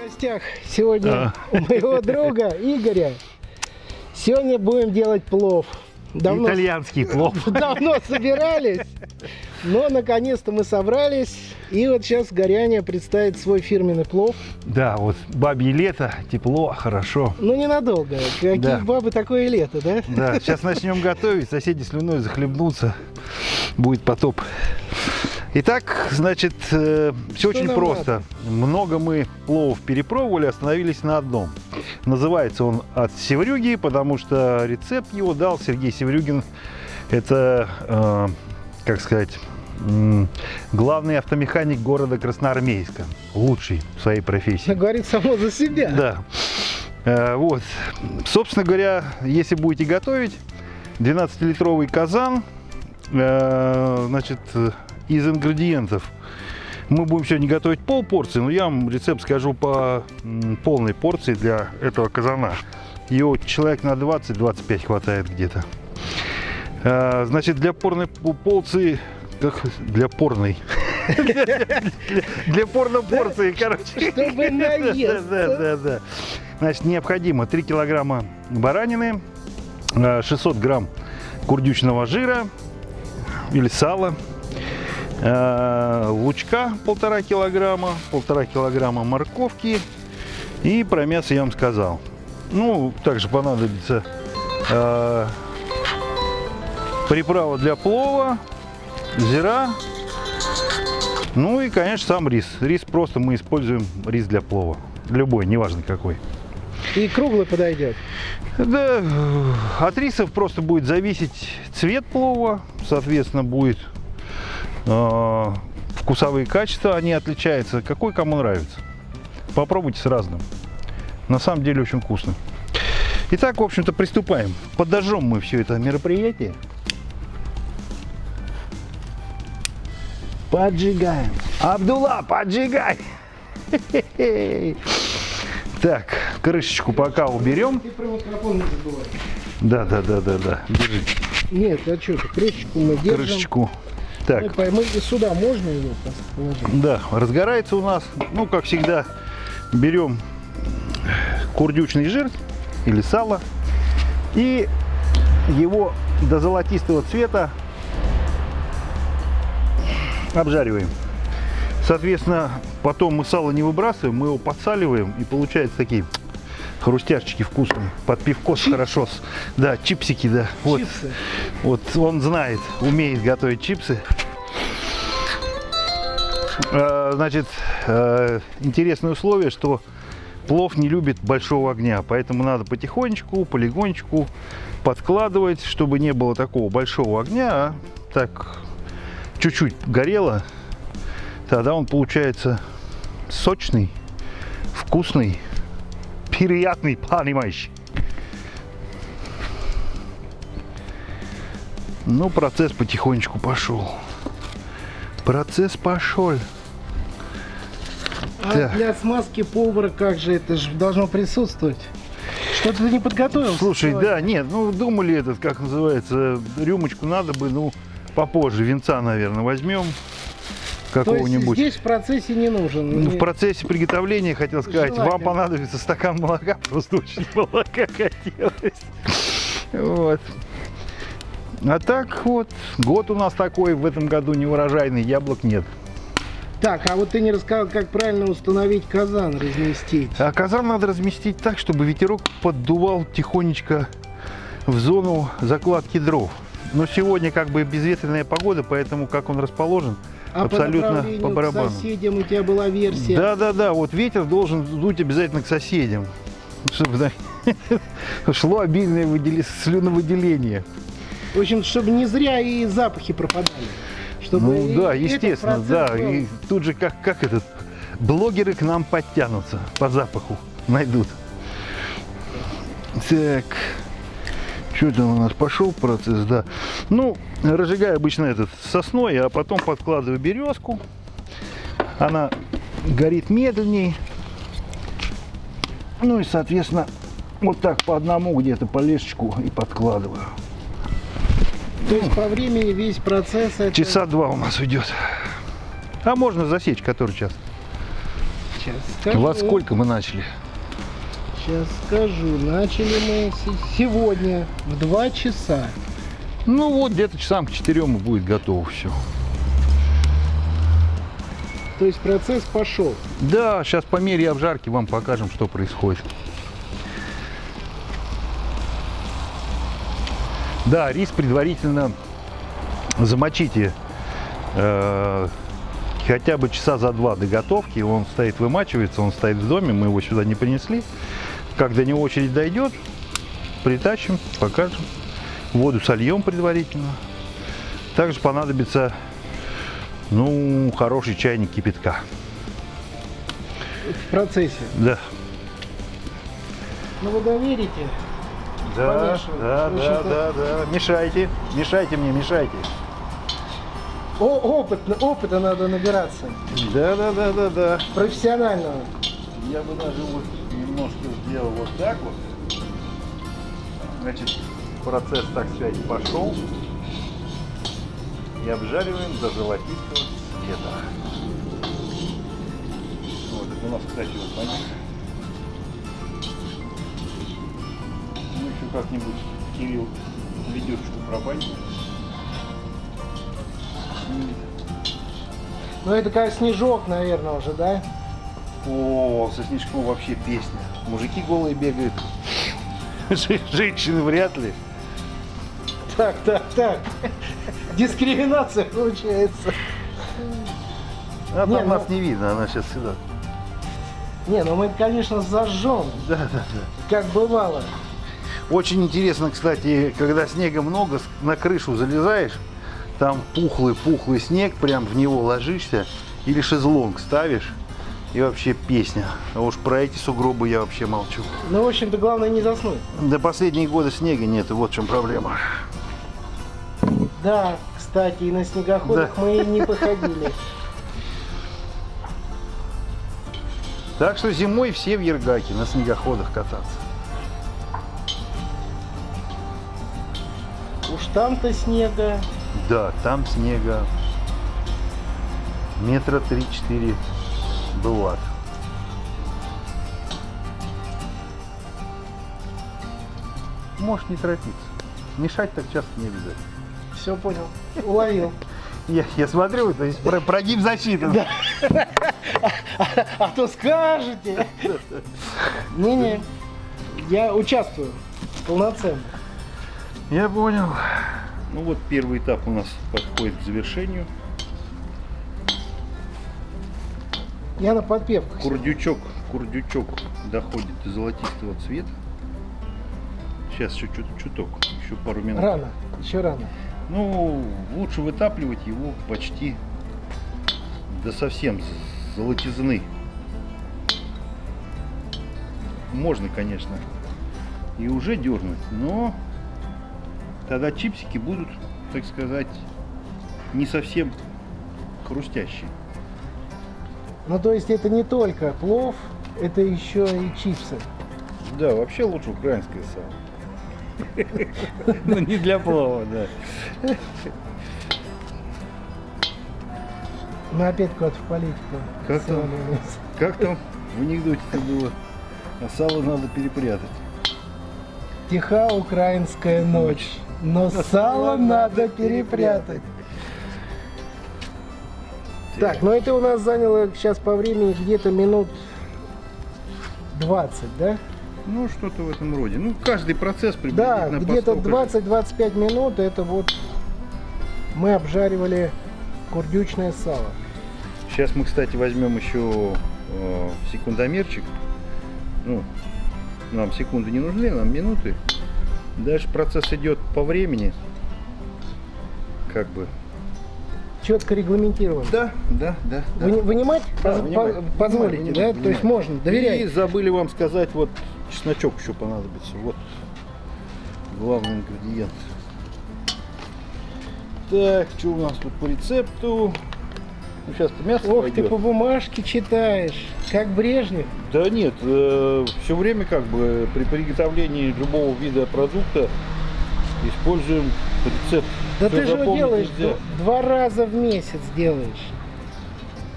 В гостях сегодня у моего друга Игоря. Сегодня будем делать плов. Итальянский плов. Давно собирались, но наконец-то мы собрались. И вот сейчас Горяня представит свой фирменный плов. Да, вот бабье лето, тепло, хорошо. Ну ненадолго. Какие Да. бабы, такое лето, да? Да, сейчас начнем готовить, соседи слюной захлебнутся, будет потоп. Итак, значит, все очень нам просто. Много мы пловов перепробовали, остановились на одном. Называется он «От Севрюги», потому что рецепт его дал Сергей Севрюгин. Это, как сказать, главный автомеханик города Красноармейска. Лучший в своей профессии. Говорит само за себя. Да. Вот. Собственно говоря, если будете готовить, 12-литровый казан, значит, из ингредиентов мы будем сегодня готовить полпорции, но я вам рецепт скажу по полной порции для этого казана. Его человек на 20-25 хватает где-то. Значит, для порной порции, для порной, для порной порции, короче. Чтобы наесться. Да. Значит, необходимо 3 килограмма баранины, 600 грамм курдючного жира или сала, лучка 1,5 килограмма, 1,5 килограмма морковки, и про мясо я вам сказал. Ну, также понадобится приправа для плова, зира, ну и, конечно, сам рис. Рис просто мы используем рис для плова, любой, неважно какой. И круглый подойдет. Да, от рисов просто будет зависеть цвет плова, соответственно, будет вкусовые качества, они отличаются, какой кому нравится. Попробуйте с разным. На самом деле очень вкусно. Итак, в общем-то, приступаем. Подожжем мы все это мероприятие. Поджигаем. Абдулла, поджигай! Так, крышечку пока уберем. Ты про микрофон не забывай. Да. Держи Нет, а что ты? Крышечку мы держим. крышечку. Так. Мы сюда можно ее положить? Да, разгорается у нас, ну, как всегда, берем курдючный жир или сало и его до золотистого цвета обжариваем. Соответственно, потом мы сало не выбрасываем, мы его подсаливаем, и получается такие хрустяшечки вкусные. Под пивко хорошо. Да, чипсики, да. Чипсы. Вот он знает, умеет готовить чипсы. Значит, интересное условие, что плов не любит большого огня, поэтому надо потихонечку, полегонечку подкладывать, чтобы не было такого большого огня, а так чуть-чуть горело. Тогда он получается сочный, вкусный, приятный, понимаешь? Ну, процесс потихонечку пошел. Процесс пошел. А Так. для смазки повара как же это же должно присутствовать? Что-то ты не подготовился? Слушай, да, нет, ну думали этот, как называется, рюмочку надо бы, ну, попозже, винца, наверное, возьмем То есть какого-нибудь. здесь в процессе не нужен? Ну, в процессе приготовления, хотел сказать, вам Желательно. понадобится стакан молока, просто очень молока хотелось. Вот. А так вот, год у нас такой, в этом году неурожайный, яблок нет. Так, а вот ты не рассказал, как правильно установить казан, разместить. А казан надо разместить так, чтобы ветерок поддувал тихонечко в зону закладки дров. Но сегодня как бы безветренная погода, поэтому как он расположен, А абсолютно по направлению по барабану. к соседям у тебя была версия. Да, вот ветер должен дуть обязательно к соседям, чтобы шло обильное слюновыделение. В общем, чтобы не зря и запахи пропадали. Чтобы Ну да, и этот естественно, процесс да. был. И тут же как этот, блогеры к нам подтянутся по запаху, найдут. Так, что там у нас пошел процесс, да. Ну, разжигаю обычно этот сосной, а потом подкладываю березку. Она горит медленнее. Ну и, соответственно, вот так по одному где-то по лешечку и подкладываю. То есть по времени весь процесс это... Часа 2 у нас уйдет. А можно засечь, который час. Сейчас скажу. Во сколько мы начали? Сейчас скажу. Начали мы сегодня в 2 часа. Ну вот, где-то часам к 4 и будет готово все. То есть процесс пошел. Да, сейчас по мере обжарки вам покажем, что происходит. Да, рис предварительно замочите хотя бы часа за 2 до готовки. Он стоит, вымачивается, он стоит в доме, мы его сюда не принесли. Как до него очередь дойдет, притащим, покажем. Воду сольем предварительно. Также понадобится, ну, хороший чайник кипятка. В процессе. Да. Ну вы доверите? Да, Помешивать. да, В да, общем-то- да, да. Мешайте, мешайте мне, мешайте. Опыта надо набираться. Да, да, да, да, да. Профессионального. Я бы даже вот немножко сделал вот так вот. Значит, процесс, так сказать, пошел. И обжариваем до золотистого цвета. Вот это у нас, кстати, вот понятно. Ну еще как-нибудь Кирилл ведерчику пробанит. Ну это как снежок, наверное, уже, да? О, со снежком вообще песня. Мужики голые бегают. Женщины вряд ли. Так. Дискриминация получается. А Не, там ну- нас не видно, она сейчас сюда. Не, ну мы, конечно, зажжем, Да, да, да. как бывало. Очень интересно, кстати, когда снега много, на крышу залезаешь, там пухлый снег, прям в него ложишься, или шезлонг ставишь, и вообще песня. А уж про эти сугробы я вообще молчу. Ну, в общем-то, главное не заснуть. До последние годы снега нет, и вот в чем проблема. Да, кстати, и на снегоходах Да. мы не походили. Так что зимой все в Ергаке на снегоходах кататься. Уж там-то снега. Да, там снега метра 3-4 бывает. Можешь не торопиться. Мешать так часто не обязательно. Все понял. Уловил. Я смотрю, то есть прогиб защиты. А то скажете. Не-не. Я участвую полноценно. Я понял. Ну вот первый этап у нас подходит к завершению. Я на подпевках. Курдючок доходит до золотистого цвета. Сейчас еще чуток, еще пару минут. Рано. Еще рано. Ну, лучше вытапливать его почти до совсем золотизны. Можно, конечно, и уже дернуть, но тогда чипсики будут, так сказать, не совсем хрустящие. Ну, то есть это не только плов, это еще и чипсы. Да, вообще лучше украинское сало. Ну, не для плова, да. Мы опять куда-то в политику. Как там? свалились. Как там в анекдоте-то было? А сало надо перепрятать. Тиха украинская ночь, но сало надо перепрятать. Так, ну это у нас заняло сейчас по времени где-то минут 20, да? Ну, что-то в этом роде. Ну, каждый процесс Да, приблизительно где-то постолько же. 20-25 минут это вот мы обжаривали курдючное сало. Сейчас мы, кстати, возьмем еще секундомерчик. Ну, нам секунды не нужны, нам минуты. Дальше процесс идет по времени. Как бы. Четко регламентировано. Да. Вынимать? Да, вынимать. Позволите, Вынимать, да? вынимать. То есть можно, И доверяете? забыли вам сказать, вот чесночок еще понадобится. Вот главный ингредиент. Так, что у нас тут по рецепту? Ну, сейчас-то мясо Ох, пойдет. ты по бумажке читаешь, как Брежнев. Да нет, все время как бы при приготовлении любого вида продукта используем рецепт. Да Всё ты же его запомнить делаешь нельзя. 2 раза в месяц делаешь.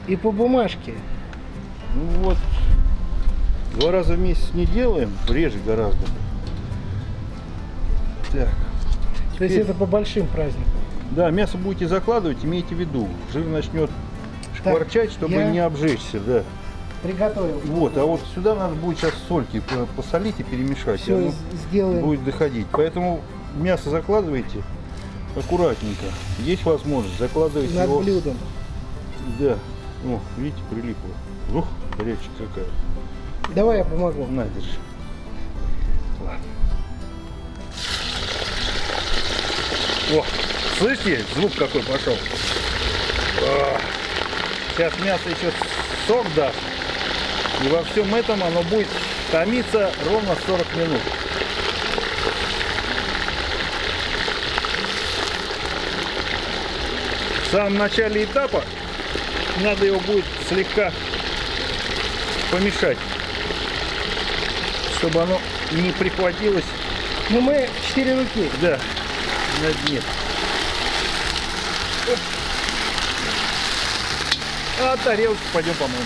И по бумажке. Ну вот, 2 раза в месяц не делаем, реже гораздо. Так. То есть это по большим праздникам. Да, мясо будете закладывать, имейте в виду, жир начнет шкварчать, чтобы я- не обжечься, да. Приготовил. Вот, а вот сюда надо будет сейчас сольки посолить и перемешать, и Все оно сделаем. будет доходить. Поэтому мясо закладывайте аккуратненько. Есть возможность, закладывайте Над его. блюдом. Да. О, видите, прилипло. Ух, горячая какая. Давай я помогу. На, держи. Ладно. О, слышите, звук какой пошел? Сейчас мясо еще сок даст. И во всем этом оно будет томиться ровно 40 минут. В самом начале этапа надо его будет слегка помешать, чтобы оно не прихватилось, Ну мы 4 руки. да, на дне. Оп. А тарелочку пойдем помоем.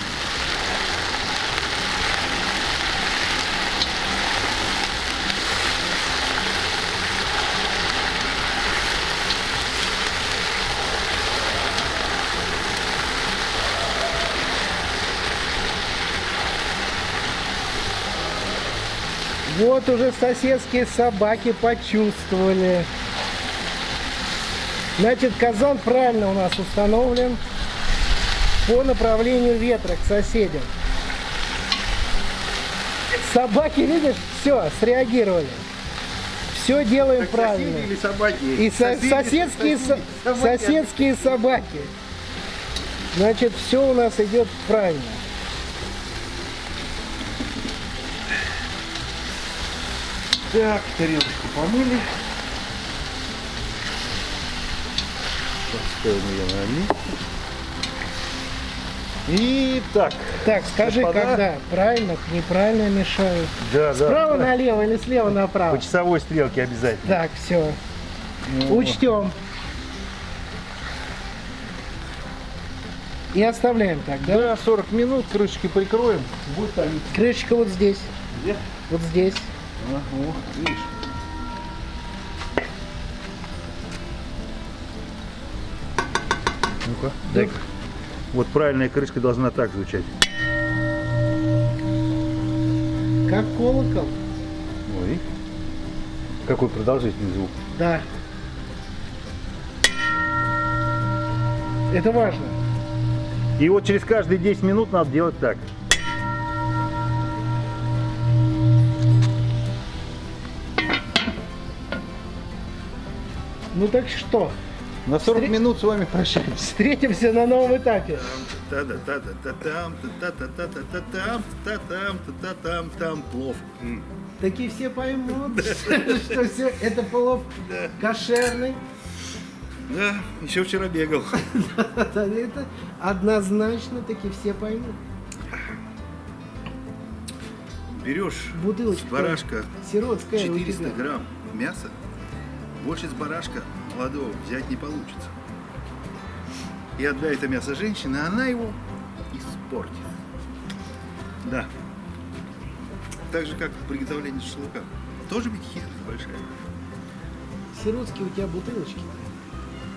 Вот уже соседские собаки почувствовали. Значит, казан правильно у нас установлен по направлению ветра к соседям. Собаки, видишь, все, среагировали. Все делаем правильно. Или собаки? И соседские собаки. Значит, все у нас идет правильно. Так, тарелочку помыли. Поставим ее на место. И так. Так, скажи, господа. когда правильно, неправильно мешаю. Да, Справа да. налево или слева направо? По часовой стрелке обязательно. Так, все. Ну, Учтем. И оставляем так, да? Да, 40 минут, крышечки прикроем. Будет томиться. Крышечка вот здесь. Где? Вот здесь. О, видишь. Ну-ка, дай-ка. Вот правильная крышка должна так звучать. Как колокол. Ой. Какой продолжительный звук. Да. Это важно. И вот через каждые 10 минут надо делать так. Ну так что? На 40 минут с вами прощаемся. Встретимся на новом этапе. Там плов. Таки все поймут, что все это плов кошерный. Да, еще вчера бегал. Это однозначно таки все поймут. Берешь Бутылочка. с барашка Сиротская у 400 тебя. грамм мяса, больше с барашка молодого взять не получится. И отдай это мясо женщине, она его испортит. Да. Так же, как приготовление шашлыка. Тоже ведь хитрость большая. Сиротские у тебя бутылочки.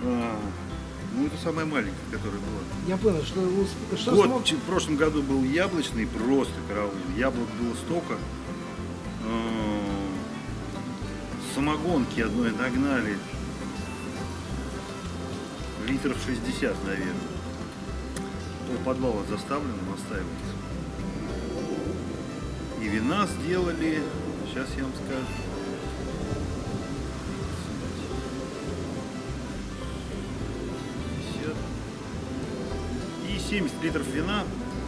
Ну, это самая маленькая, которая была. Я понял, что, что Вот, смог... в прошлом году был яблочный, просто караул. Яблок было столько. Самогонки одной нагнали. Литров 60, наверное. Полподвала заставлено, настаивается. И вина сделали. Сейчас я вам скажу. И 70 литров вина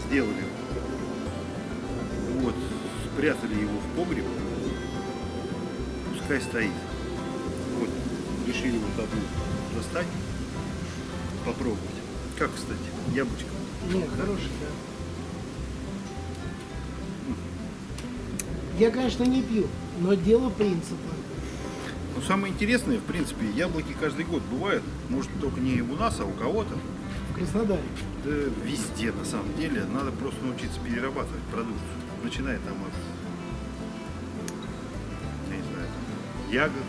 сделали. Вот, спрятали его в погреб. Пускай стоит. Вот, решили вот одну достать, попробовать. Как, кстати, яблочко? Нет, хороший, да. Я, конечно, не пью, но дело принципа. Ну, самое интересное, в принципе, яблоки каждый год бывают. Может, только не у нас, а у кого-то. Краснодаре? Да везде на самом деле. Надо просто научиться перерабатывать продукцию. Начиная там от, я не знаю, там, ягод,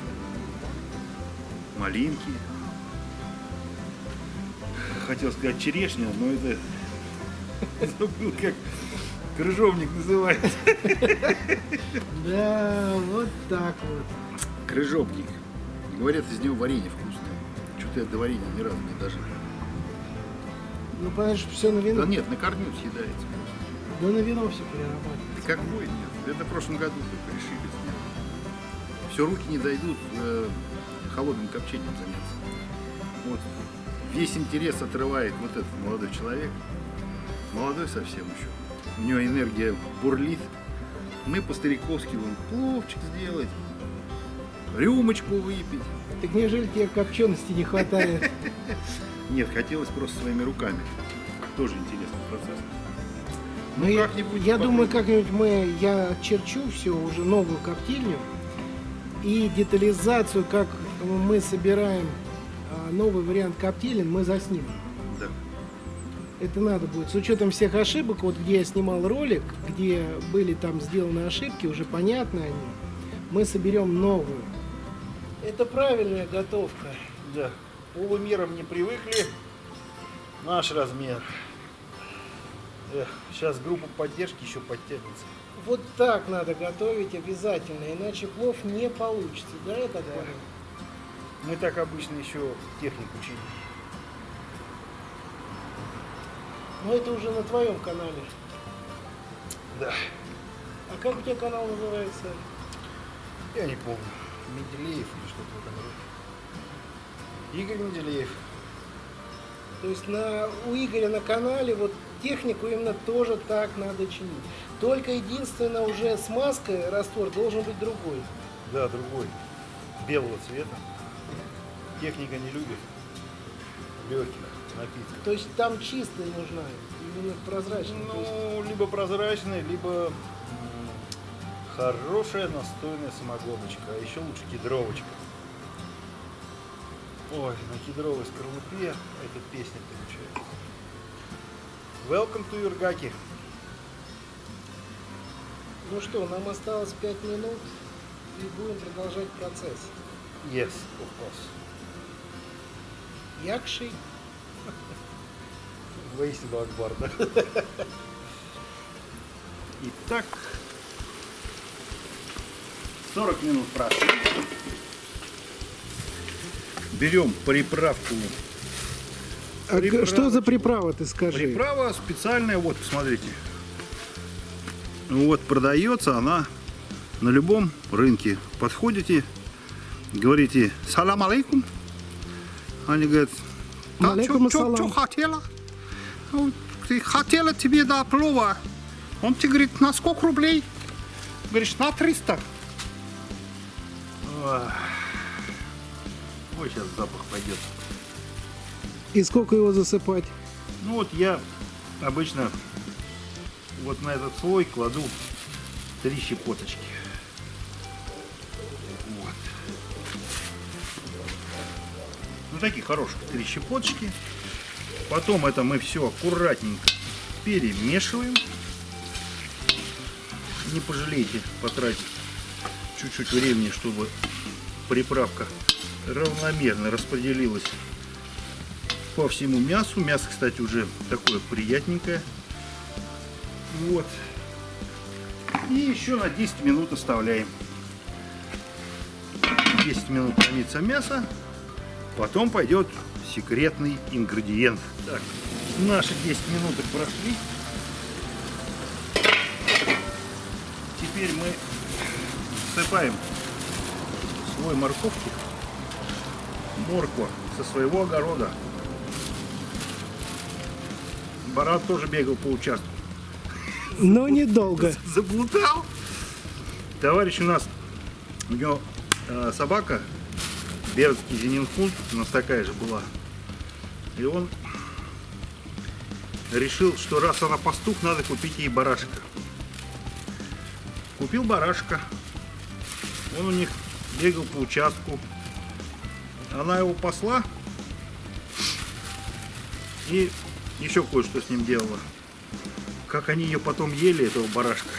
малинки. Хотел сказать черешня, но это забыл, как крыжовник называется. Да, вот так вот. Крыжовник. Говорят, из него варенье вкусное. Что-то я до варенья ни разу не дожил. Ну, понимаешь, все на вино. Да нет, на корню съедается просто. Да на вино все перерабатывается. Да какой нет? Это в прошлом году только решили сделать. Все, руки не дойдут холодным копчением заняться. Вот. Весь интерес отрывает вот этот молодой человек. Молодой совсем еще. У него энергия бурлит. Мы по-стариковски вон пловчик сделать, рюмочку выпить. Так неужели тебе копчености не хватает? Нет, хотелось просто своими руками. Тоже интересный процесс. Ну, как-нибудь я думаю, попробуем. как-нибудь я черчу все уже новую коптильню и детализацию, как мы собираем новый вариант коптилен, мы заснимем. Да. Это надо будет. С учетом всех ошибок, вот где я снимал ролик, где были там сделаны ошибки, уже понятны они, мы соберем новую. Это правильная готовка. Да. Полумером не привыкли. Наш размер. Сейчас группа поддержки еще подтянется. Вот так надо готовить обязательно, иначе плов не получится. Да, я так понял? Мы так обычно еще технику учили. Но это уже на твоем канале. Да. А как у тебя канал называется? Я не помню. Менделеев или что-то в этом роде. Игорь Менделеев. То есть у Игоря на канале вот технику именно тоже так надо чинить. Только единственное, уже смазка, раствор должен быть другой. Да, другой. Белого цвета. Техника не любит легких напитков. То есть там чистая нужна, именно прозрачная. Ну, либо прозрачная, либо хорошая настойная самогоночка, а еще лучше кедровочка. Ой, на кедровой скорлупе эта песня получается. Welcome to Юргаки. Ну что, нам осталось 5 минут и будем продолжать процесс. Yes, of course. Якши. Воистину Акбар, да? Итак, 40 минут прошли. Берем приправку. Что за приправа, ты скажи? Приправа специальная, вот, посмотрите. Вот, продается она на любом рынке. Подходите, говорите «Салам алейкум». Они говорят, да, Алейкум что ассалам. хотела? Ну, ты хотела тебе до плова. Он тебе говорит, на сколько рублей? Говоришь, на 300. Ой, сейчас запах пойдет. И сколько его засыпать? Ну вот я обычно вот на этот слой кладу 3 щепоточки. Вот. Ну такие хорошие 3 щепоточки. Потом это мы все аккуратненько перемешиваем. Не пожалейте потратить чуть-чуть времени, чтобы приправка равномерно распределилась по всему мясу. Мясо, кстати, уже такое приятненькое. Вот. И еще на 10 минут оставляем. 10 минут томится мясо. Потом пойдет секретный ингредиент. Так, наши 10 минут прошли. Теперь мы всыпаем слой морковки. Морква со своего огорода. Баран тоже бегал по участку. Но недолго. Заблудал. Товарищ у нас, у него собака, бердский зенинхунд, у нас такая же была. И он решил, что раз она пастух, надо купить ей барашка. Купил барашка. Он у них бегал по участку. Она его пасла. И еще кое-что с ним делала. Как они ее потом ели, этого барашка.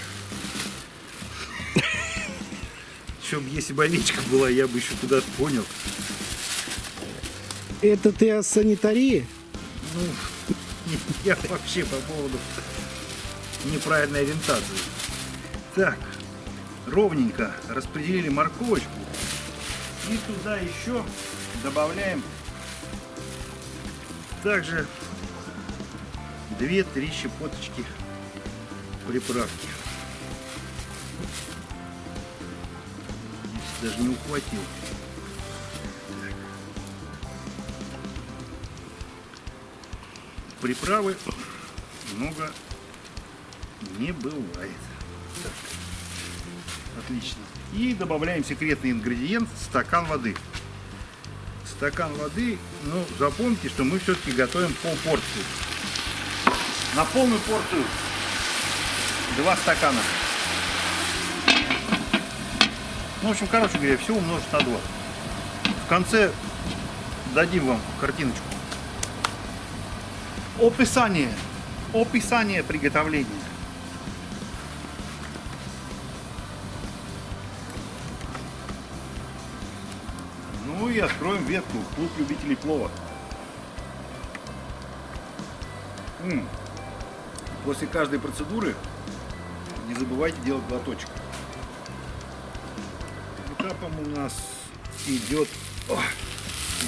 Если бы овечка была, я бы еще куда-то понял. Это ты о санитарии? Ну, я вообще по поводу неправильной ориентации. Так, ровненько распределили морковочку. И туда еще добавляем также 2-3 щепоточки приправки. Здесь даже не ухватил. Так. Приправы много не бывает. Так. Отлично. И добавляем секретный ингредиент — стакан воды. Стакан воды, ну, запомните, что мы все-таки готовим полпорции. На полную порцию 2 стакана. Ну, в общем, короче говоря, все умножить на 2. В конце дадим вам картиночку. Описание приготовления. Ну и откроем ветку. Клуб любителей плова. После каждой процедуры не забывайте делать глоточек. Этапом у нас идет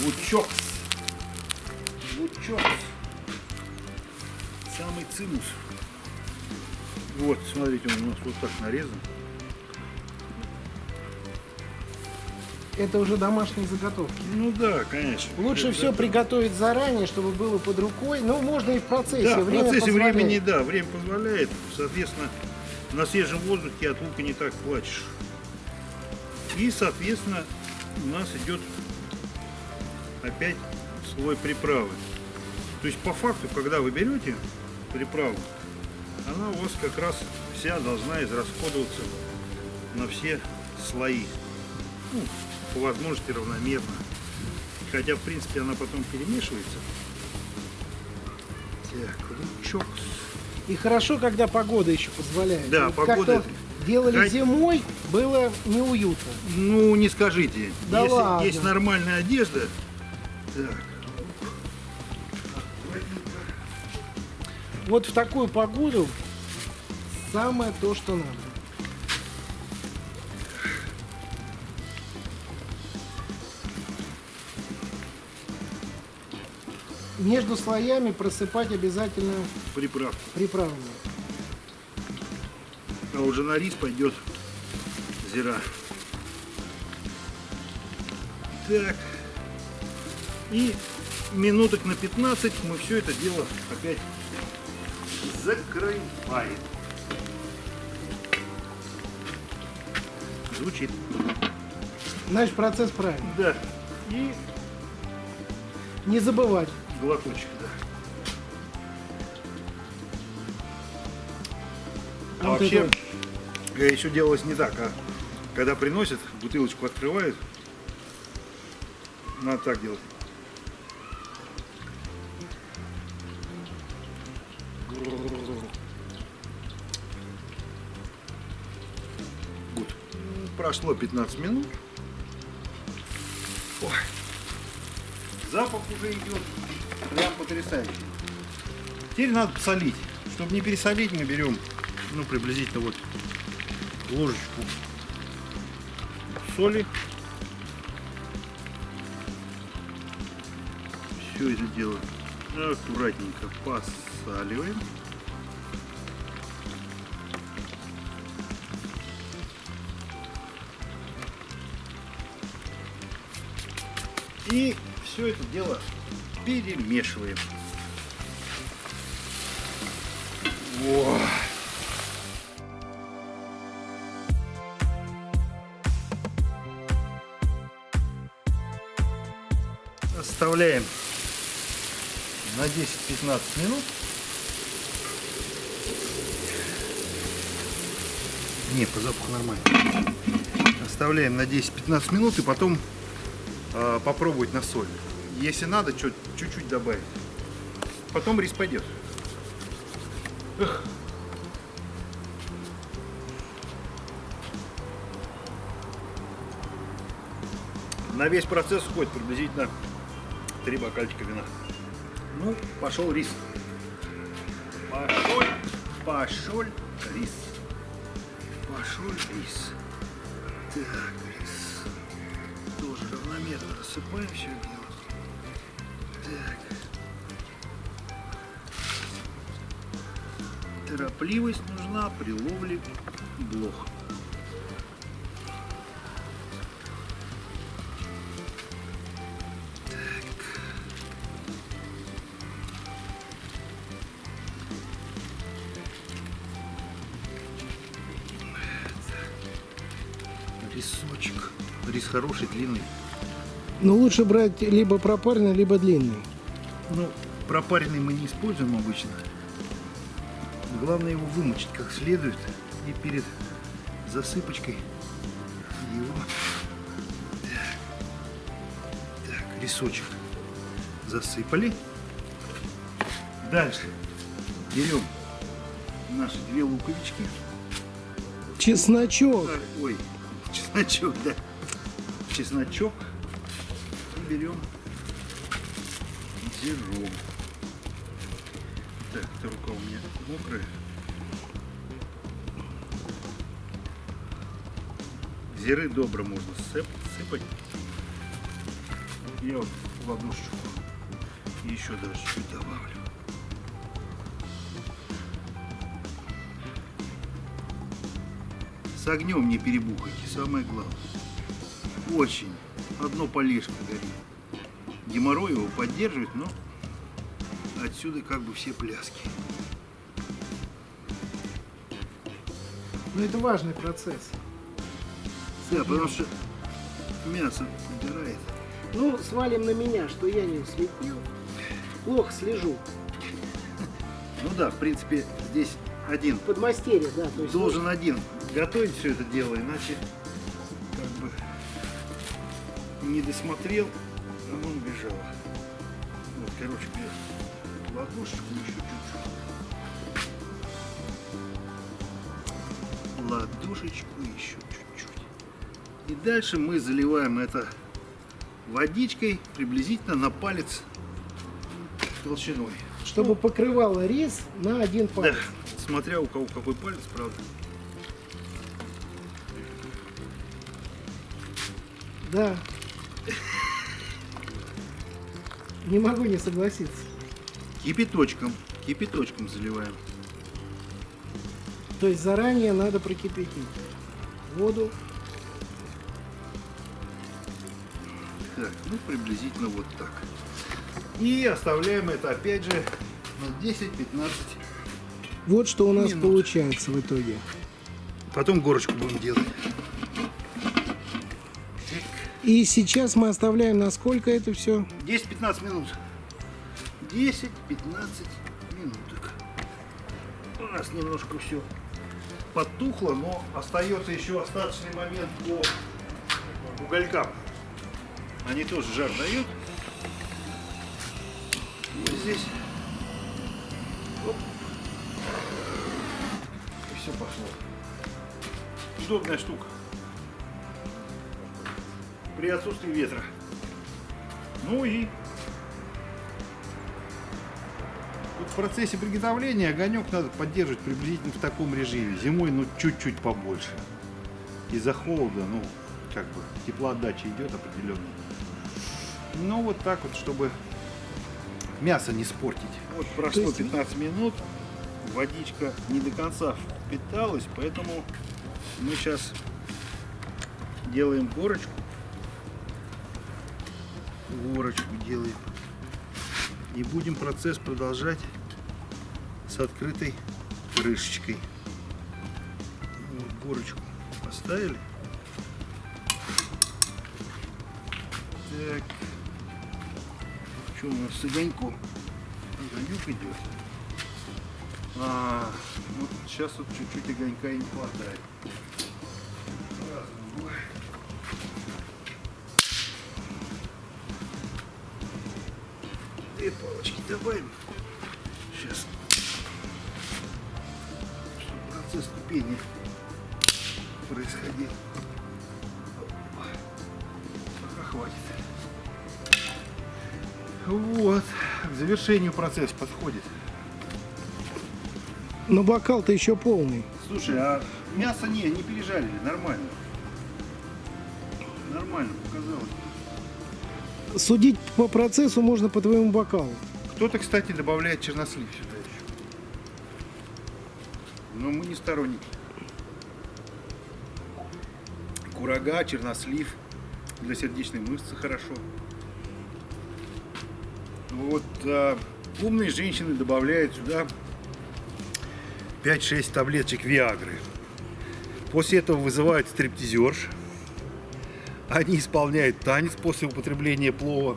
лучок. Лучок. Самый цимус. Вот, смотрите, он у нас вот так нарезан. Это уже домашние заготовки. Ну да, конечно. Лучше все приготовить заранее, чтобы было под рукой. Ну, можно и в процессе. Да, время в процессе позволяет. времени, да, время позволяет. Соответственно, на свежем воздухе от лука не так плачешь. И, соответственно, у нас идет опять слой приправы. То есть, по факту, когда вы берете приправу, она у вас как раз вся должна израсходоваться на все слои. Ну, по возможности равномерно. Хотя, в принципе, она потом перемешивается. Так, лучок. И хорошо, когда погода еще позволяет. Да, Вот погода. как-то делали зимой, было неуютно. Ну, не скажите. Да Если ладно. есть нормальная одежда. Так. Вот в такую погоду самое то, что надо. Между слоями просыпать обязательно Приправ. приправами. А уже на рис пойдет зира. Так. И минуток на 15 мы все это дело опять закрываем. Звучит. Значит, процесс правильный. Да. И Не забывать. глоточек, да. А Вот вообще, это еще делалось не так, а когда приносят, бутылочку открывают, надо так делать. Вот. Прошло 15 минут. Ой. Запах уже идет прям потрясающий. Теперь надо посолить. Чтобы не пересолить, мы берем, ну, приблизительно вот ложечку соли. Все это дело аккуратненько посаливаем. И все это дело перемешиваем. Во. Оставляем на 10-15 минут. Не, по запаху нормально. Оставляем на 10-15 минут и потом попробовать на соль. Если надо, чуть-чуть добавить. потом рис пойдет. Эх. На весь процесс уходит приблизительно 3 бокальчика вина. Ну, пошел рис. Пошел рис. Пошел рис. Так, рис. Тоже равномерно рассыпаем все дело. Так. Торопливость нужна при ловле блох. Рисочек. Рис хороший, длинный. Но лучше брать либо пропаренный, либо длинный. Ну, пропаренный мы не используем обычно. Главное его вымочить как следует. И перед засыпочкой его... Так, рисочек засыпали. Дальше берем наши 2 луковички. Чесночок. Ой, чесночок, да. Чесночок. И берем зерно. Так, эта рука у меня мокрая. Зиры добро можно сыпать. Я вот ладошечку и еще даже чуть добавлю. С огнем не перебухайте, самое главное. Очень. Одно полежка горит. Геморрой его поддерживает, но отсюда как бы все пляски. Но это важный процесс. Да, потому что мясо убирает. Ну, свалим на меня, что я не уследил. Плохо слежу. Ну да, в принципе, здесь один Подмастерье, да. То есть должен один готовить все это дело, иначе как бы не досмотрел, а он убежал. Вот, короче говоря, ладошечку еще чуть-чуть. Ладошечку еще чуть-чуть. И дальше мы заливаем это водичкой приблизительно на палец толщиной. чтобы покрывало рис на один палец. Да, смотря у кого какой палец, правда. Да. Не могу не согласиться. Кипяточком заливаем. То есть заранее надо прокипятить воду. Так, ну приблизительно вот так. И оставляем это опять же на 10-15. Вот что у нас минут. получается в итоге. Потом горочку будем делать. И сейчас мы оставляем на сколько это все? 10-15 минут. 10-15 минуток. У нас немножко все потухло, но остается еще остаточный момент по уголькам. Они тоже жар дают. Вот здесь. Оп. И все пошло. Удобная штука. При отсутствии ветра. Ну и вот в процессе приготовления огонек надо поддерживать приблизительно в таком режиме. Зимой, ну, чуть-чуть побольше. Из-за холода, ну, как бы теплоотдача идет определенно. Ну, вот так вот, чтобы мясо не испортить. Вот прошло 15 минут. Водичка не до конца впиталась, поэтому мы сейчас делаем горочку. Горочку делаем. И будем процесс продолжать с открытой крышечкой. Вот, горочку поставили. Так. Что у нас с огоньком? Огонек идет. Вот сейчас вот чуть-чуть огонька и не хватает. Раз, два. Две палочки добавим. процесс кипения происходил. Пока хватит. Вот, к завершению процесс подходит. Но бокал-то еще полный. Слушай, а мясо не пережарили, нормально. Нормально показалось. Судить по процессу можно по твоему бокалу. Кто-то, кстати, добавляет чернослив сюда еще. Но мы не сторонники. Курага, чернослив для сердечной мышцы хорошо. Вот умные женщины добавляют сюда 5-6 таблеточек Виагры. После этого вызывают стриптизерш. Они исполняют танец после употребления плова.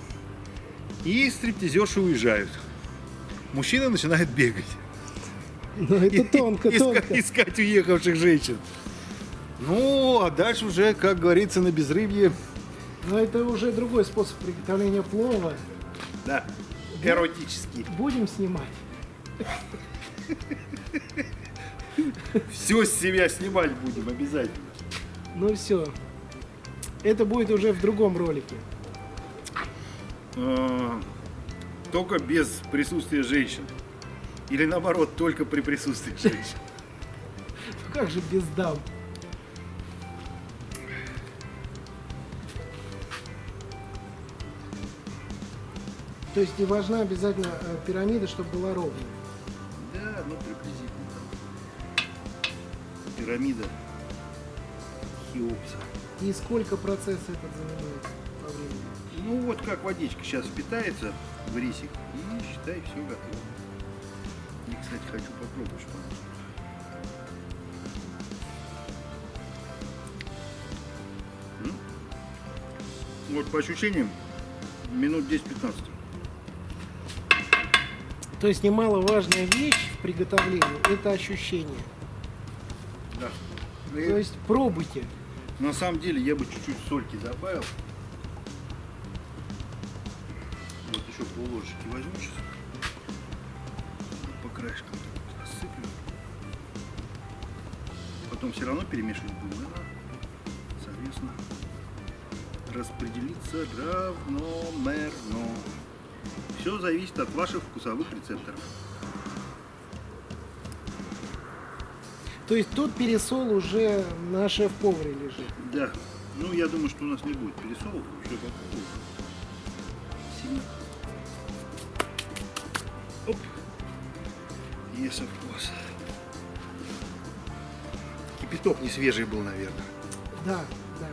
И стриптизерши уезжают. Мужчина начинает бегать. Но это тонко, тонко. Искать уехавших женщин. Ну, а дальше уже, как говорится, на безрыбье. Но это уже другой способ приготовления плова. Да, эротический. Будем снимать. Все с себя снимать будем обязательно. Ну все. Это будет уже в другом ролике. Только без присутствия женщин. Или наоборот, только при присутствии женщин. Ну как же без дам? То есть не важна обязательно пирамида, чтобы была ровной. Да, ну приблизительно. Пирамида Хеопса. И сколько процесс этот занимает по времени? Ну вот как водичка сейчас впитается в рисик, и считай, все готово. Я, кстати, хочу попробовать, что оно. Вот по ощущениям минут 10-15. То есть немаловажная вещь в приготовлении – это ощущение. Да. То есть пробуйте. На самом деле я бы чуть-чуть сольки добавил. Вот еще пол-ложечки возьму сейчас. По краешкам рассыплю. Потом все равно перемешивать будем. Да? Соответственно, распределиться равномерно. Все зависит от ваших вкусовых рецепторов. То есть тут пересол уже на шеф-поваре лежит. Да. Ну, я думаю, что у нас не будет пересолов. Еще попробую. Сильно. Оп. Yes, of course. Кипяток не свежий был, наверное. Да, да.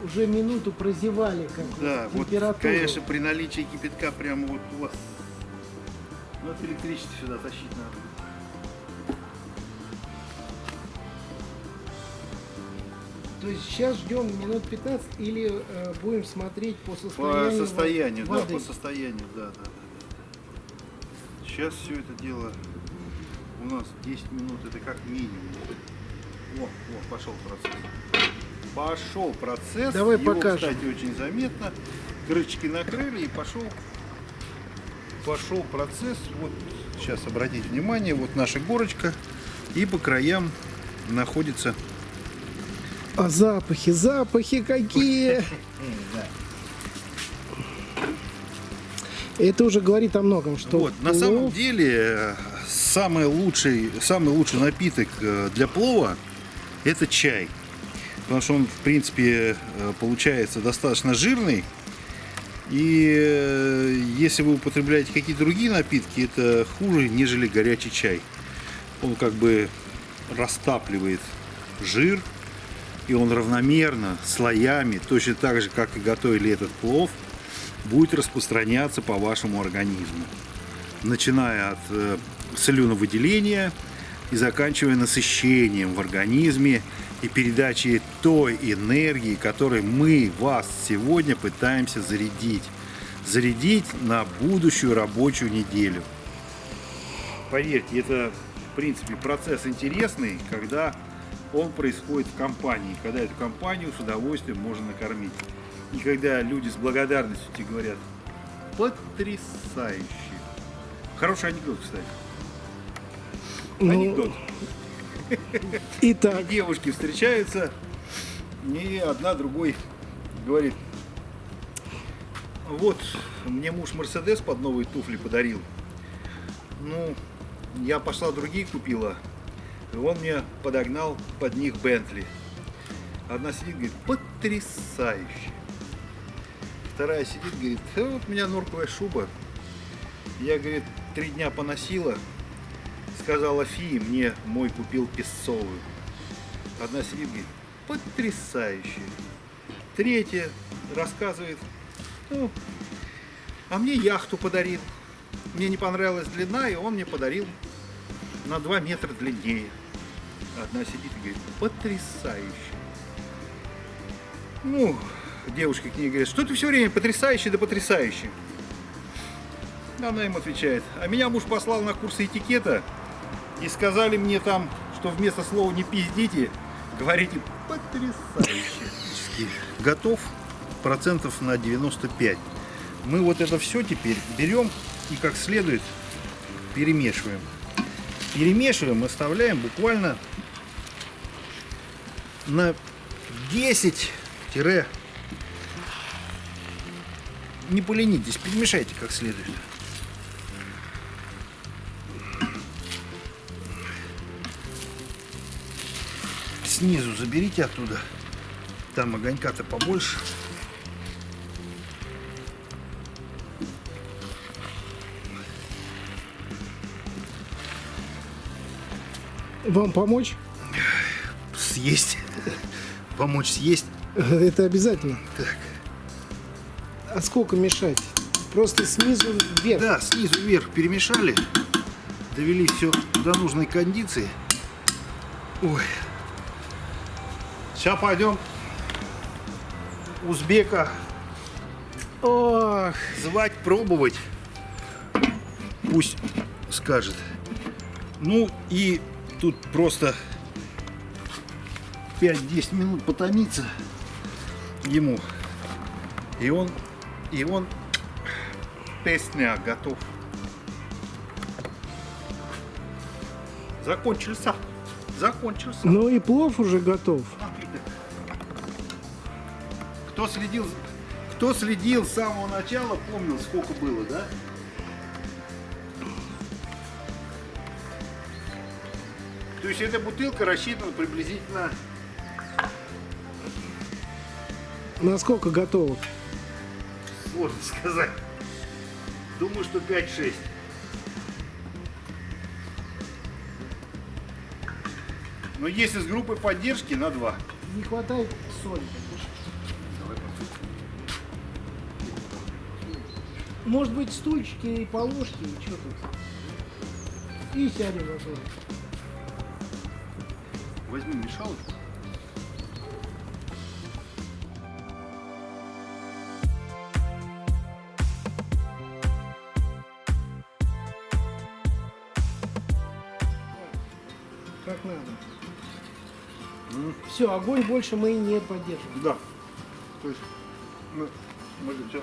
Уже минуту прозевали как Да, вот, температуру. конечно, при наличии кипятка прямо вот у вас. Вот электричество сюда тащить надо. То есть сейчас ждем минут 15 или будем смотреть по По состоянию, состоянию, да, воды? по состоянию, да. Сейчас все это дело у нас 10 минут, это как минимум. О, пошел процесс. Пошел процесс. Давай Его, покажем. кстати, очень заметно. Крышечки накрыли и пошел процесс. Вот сейчас обратите внимание, вот наша горочка, и по краям находится. А запахи какие! Это уже говорит о многом, что Вот, на самом деле самый лучший напиток для плова — это чай, потому что он, в принципе, получается достаточно жирный. И если вы употребляете какие-то другие напитки, это хуже, нежели горячий чай. Он как бы растапливает жир, и он равномерно, слоями, точно так же, как и готовили этот плов, будет распространяться по вашему организму. Начиная от слюновыделения и заканчивая насыщением в организме и передачей той энергии, которой мы вас сегодня пытаемся зарядить. Зарядить на будущую рабочую неделю. Поверьте, это, в принципе, процесс интересный, когда он происходит в компании, когда эту компанию с удовольствием можно накормить. И когда люди с благодарностью тебе говорят: потрясающе. Хороший анекдот, кстати. Ну, Анекдот. Итак, Девушки встречаются, и одна другой говорит: вот, мне муж Мерседес под новые туфли подарил. Ну, я пошла другие купила, и он мне подогнал под них Бентли. Одна сидит, говорит: потрясающе. Вторая сидит, говорит: вот у меня норковая шуба. Я, говорит, 3 дня поносила. Сказала фи, мне мой купил песцовую. Одна сидит, говорит: потрясающе. Третья рассказывает: ну, а мне яхту подарил. Мне не понравилась длина, и он мне подарил на 2 метра длиннее. Одна сидит и говорит: потрясающе. Ну, девушка к ней говорит: что ты все время потрясающе да потрясающе. Она им отвечает: а меня муж послал на курсы этикета, и сказали мне там, что вместо слова «не пиздите» говорите «потрясающе». Готов процентов на 95. Мы вот это все теперь берем и как следует перемешиваем. Перемешиваем, оставляем буквально на 10 не поленитесь, перемешайте как следует. Снизу заберите оттуда, там огонька-то побольше. вам помочь? Съесть. Помочь съесть. Это обязательно. Так. А сколько мешать? Просто снизу вверх. Да, снизу вверх перемешали. Довели все до нужной кондиции. Ой. Сейчас пойдем узбека Ох, звать, пробовать. Пусть скажет. Ну и тут просто 5-10 минут потомиться ему. И он песня готов. Закончился. Закончился. ну и плов уже готов. Кто следил с самого начала, помнил, сколько было, да? То есть эта бутылка рассчитана приблизительно, Насколько готово? сложно сказать. Думаю, что 5-6. Но если с группой поддержки, на 2. Не хватает соли. Может быть, стульчики и положки, и что тут? И сядем на то. Возьми мешалочку. Как надо. Все, огонь больше мы не поддерживаем. Да. То есть мы все.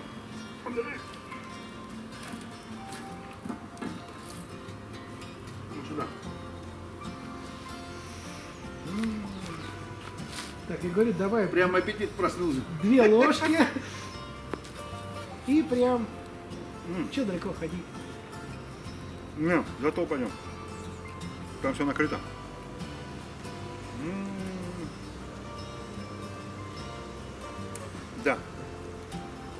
Ну сюда. Так, и говорит, давай Прям аппетит проснулся. 2 ложки. И прям. Че далеко ходить? Не, готово пойдем. Там все накрыто. Да.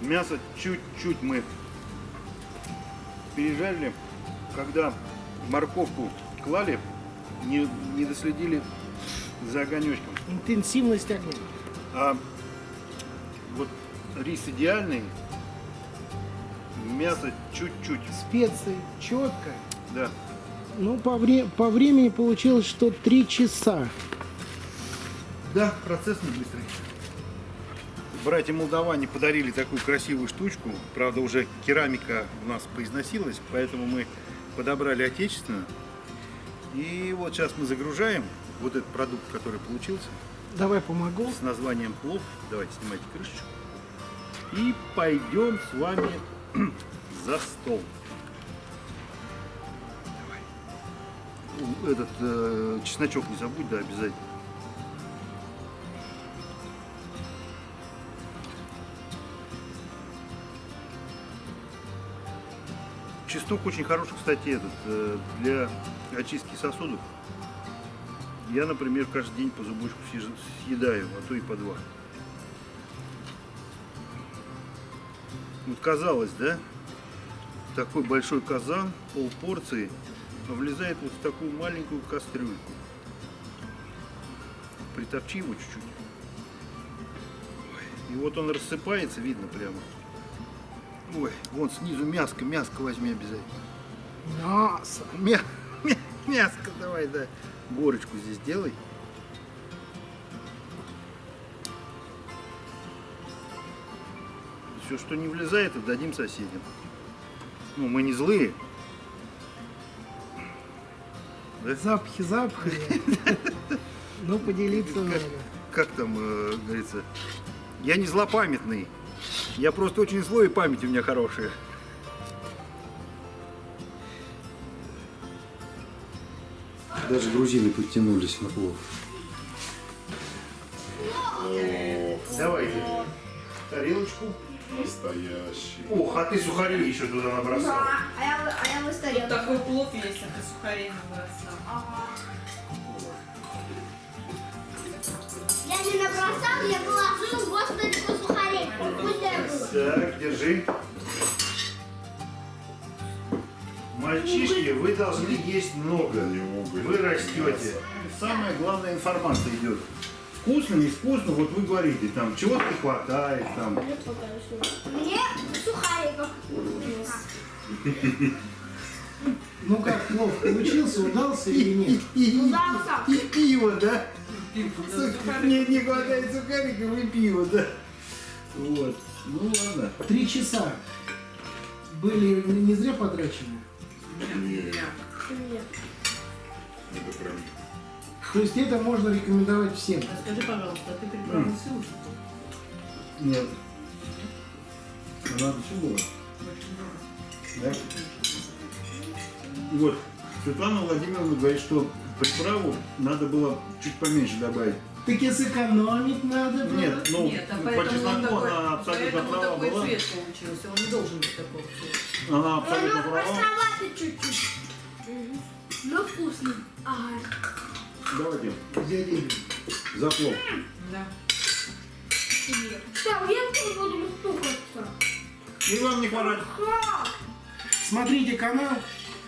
Мясо чуть-чуть мы пережарили, когда морковку клали, не доследили за огонечком. Интенсивность огня. А вот рис идеальный, мясо чуть-чуть. Специи четко. Да. Ну, по времени получилось, что 3 часа. Да, процесс не быстрый. Братья молдаване подарили такую красивую штучку. Правда, уже керамика у нас поизносилась, поэтому мы подобрали отечественную. И вот сейчас мы загружаем вот этот продукт, который получился, Давай помогу. с названием плов. Давайте снимайте крышечку. И пойдем с вами за стол. Давай. этот чесночок не забудь, да, обязательно. Чеснок очень хороший, кстати, для очистки сосудов. Я, например, каждый день по зубочку съедаю, а то и по 2. Вот казалось, да, такой большой казан, полпорции, влезает вот в такую маленькую кастрюльку. Притопчи его чуть-чуть. И вот он рассыпается, видно прямо. Ой, вон снизу мяско возьми обязательно. Мясо. Мяско давай, да. Горочку здесь делай. Все, что не влезает, отдадим соседям. Ну, мы не злые. Да? Запахи запахами. Но поделиться надо. Как там говорится, я не злопамятный. Я просто очень злой, и память у меня хорошая. Даже грузины подтянулись на плов. Давайте тарелочку. Настоящий. Ох, а ты сухари еще туда набросал. А я Тут выставил. такой плов есть, а ты сухарей набросал. Я не набросал, я положил вот столько сухарей. Вкусное было. Так, держи. Мальчишки, вы должны есть много. Вы растете. Самая главная информация идет. Вкусно, не вкусно, вот вы говорите, там чего-то не хватает, там. Мне сухариков. Ну как, плов получился, удался или нет? Удался. И пиво, да? Сухарик. Не хватает сухариков и пива, да? Вот. Ну ладно. 3 часа были не зря потрачены. Нет. Это прям То есть это можно рекомендовать всем. Скажи, пожалуйста, а ты приправил всю? Нет. Надо все было. Да? Вот. Светлана Владимировна говорит, что приправу надо было чуть поменьше добавить. Так и сэкономить надо было. Нет, ну, Нет, а по поэтому он чесноку такой, она абсолютно поэтому права такой была. цвет получился. Он не должен быть такого цвета. Она абсолютно Оно права. островато чуть-чуть. Но вкусно. Ага. Давайте Дядя Игорь. за плов. Да. Что, я буду стукаться. И вам не хворать. Смотрите канал,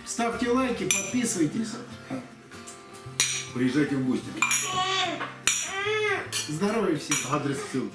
ставьте лайки, подписывайтесь. Приезжайте в гости. Здоровья всем. Адрес ссылки.